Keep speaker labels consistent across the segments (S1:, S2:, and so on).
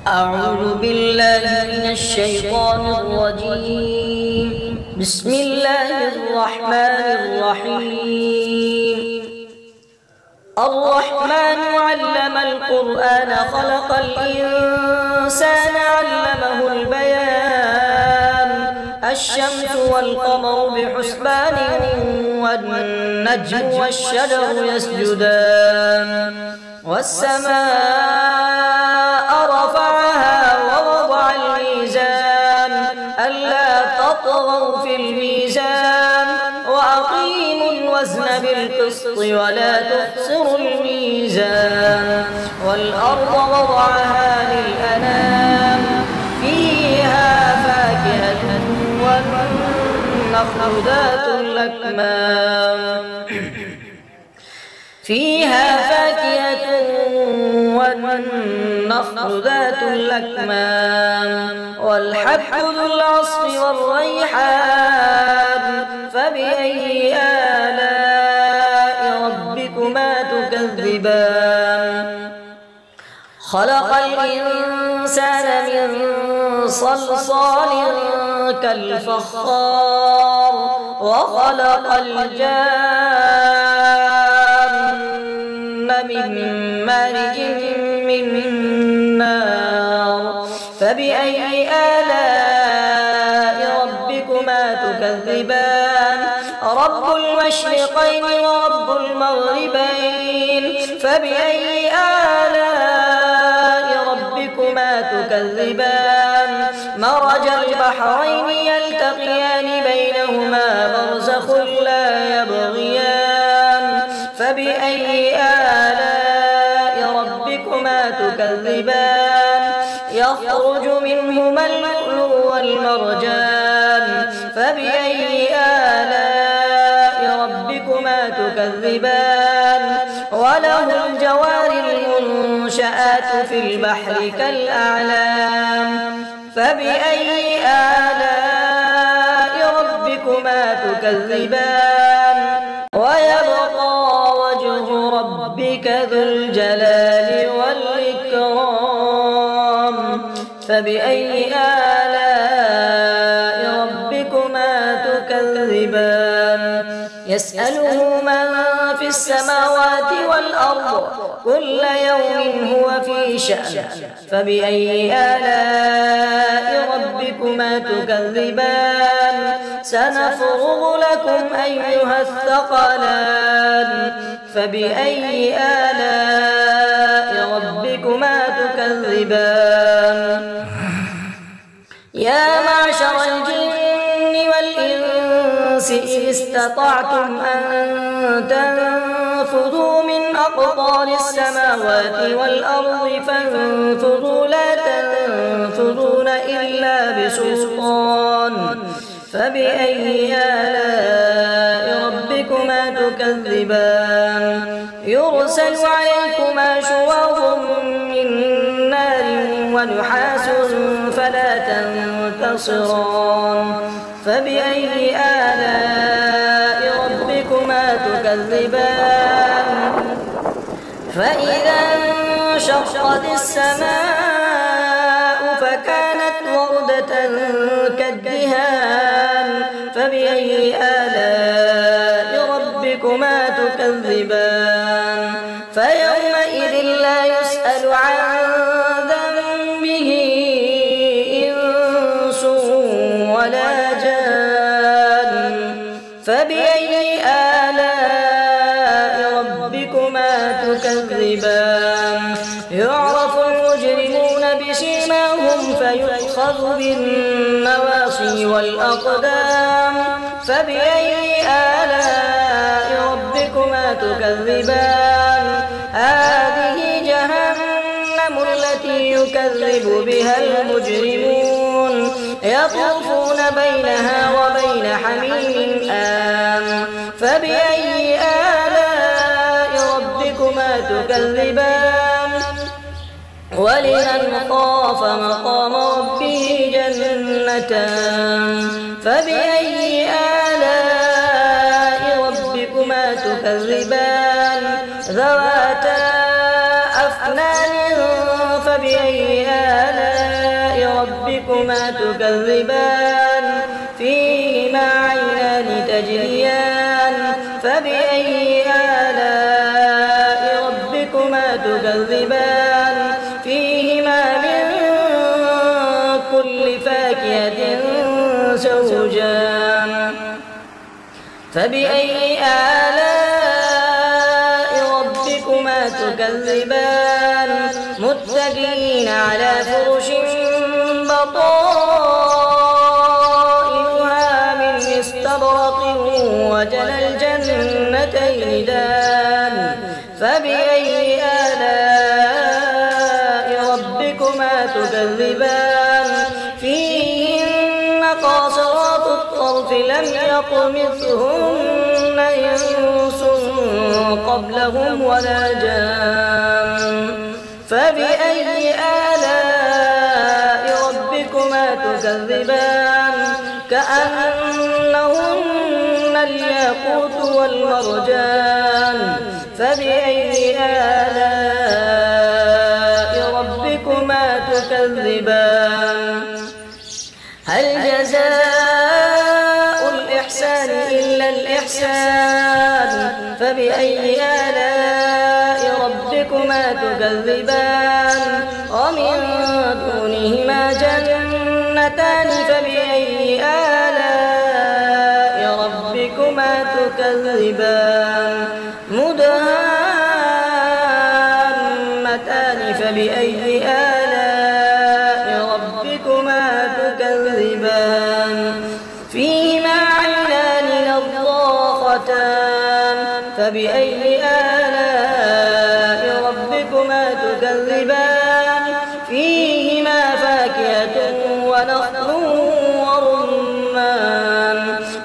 S1: أعوذ بالله من الشيطان الرجيم. بسم الله الرحمن الرحيم. الرحمن علم القرآن خلق الإنسان علمه البيان. الشمس والقمر بحسبان والنجم والشجر يسجدان والسماء رفعها ووضع الميزان ألا تطغوا في الميزان وأقيموا الوزن بالقسط ولا تخسروا الميزان والأرض وضعها للأنام فيها فاكهة والنخل ذات الأكمام والنخل ذات الأكمام والحب ذو العصف والريحان فبأي آلاء ربكما تكذبان خلق الإنسان من صلصال كالفخار وخلق الجان من مارج من نار فبأي آلاء ربكما تكذبان رب المشرقين ورب المغربين فبأي آلاء ربكما تكذبان مرج البحرين يلتقيان بينهما برزخ لا يبغيان فبأي آلاء ربكما تكذبان يخرج منهما اللؤلؤ والمرجان فبأي آلاء ربكما تكذبان وله الجوار المنشآت في البحر كالأعلام فبأي آلاء ربكما تكذبان ويبقى وجه ربك ذو الجلال والإكرام فبأي آلاء ربكما تكذبان يسأله من في السماوات والأرض كل يوم هو في شأن فبأي آلاء ربكما تكذبان سنفرغ لكم أيها الثقلان فبأي آلاء ربكما تكذبان يا معشر الجن والإنس إذ استطعتم أن تنفذوا من أقطار السماوات والأرض فانفذوا لا تنفذون إلا بسلطان فبأي آلاء ربكما تكذبان يرسل عليكما شواظ من نار ونحاس فلا تنتصران فبأي آلاء ربكما تكذبان فإذا انشقت السماء فكانت وردة كالدهان فبأي آلاء ربكما تكذبان فيومئذ لا يسأل عن ذنبه إنس ولا جان فبأي آلاء ربكما تكذبان يعرف المجرمون بسيماهم فيؤخذ بالنواصي والأقدام فبأي آلاء ربكما تكذبان هذه جهنم التي يكذب بها المجرمون يطوفون بينها وبين حميم آن فبأي آلاء ربكما تكذبان ولمن خاف مقام ربه جنتان فبأي آلاء ربكما تكذبان ذواتا أفنان فبأي آلاء ربكما تكذبان فيهما عينان تجريان فبأي آلاء ربكما تكذبان فيهما من كل فاكهة زوجان فبأي آلاء ربكما تكذبان متكئين على فرش بطائنها من استبرق وجنى الجنتين دان فبأي آلاء ربكما تكذبان فيهن قاصرات الطرف لم يطمثهن إنس قبلهم ولا جان فبأي آلاء ربكما تكذبان كأنهن الياقوت والمرجان فبأي آلاء ربكما تكذبان هل جزاء الإحسان إلا الإحسان فبأي آلاء ربكما تكذبان ومن دونهما جنتان فبأي آلاء ربكما تكذبان مدهامتان فبأي آلاء ربكما تكذبان فيهما عينان نضاختان فبأي آلاء ربكما تكذبان فيهما فاكهة ونخل ورمان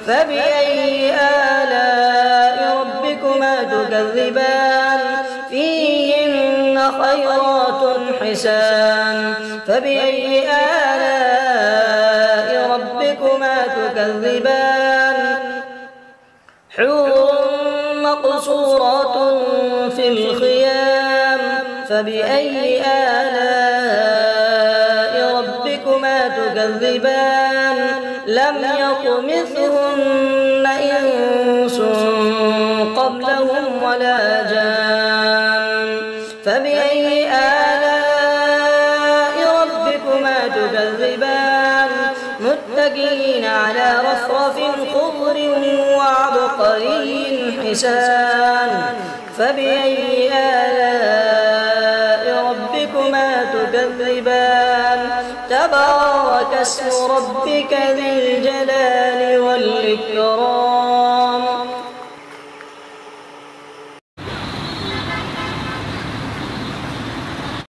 S1: فبأي آلاء ربكما تكذبان فيهن خيرات حسان فبأي آلاء ربكما تكذبان حور مقصورات في الخيام فبأي آلاء ربكما تكذبان لم يطمثهن إنس قبلهم ولا جان فبأي آلاء ربكما تكذبان متكئين على رفرف خضر وعبقري حسان فبأي آلاء ربكما تكذبان تبارك اسم ربك ذي الجلال والإكرام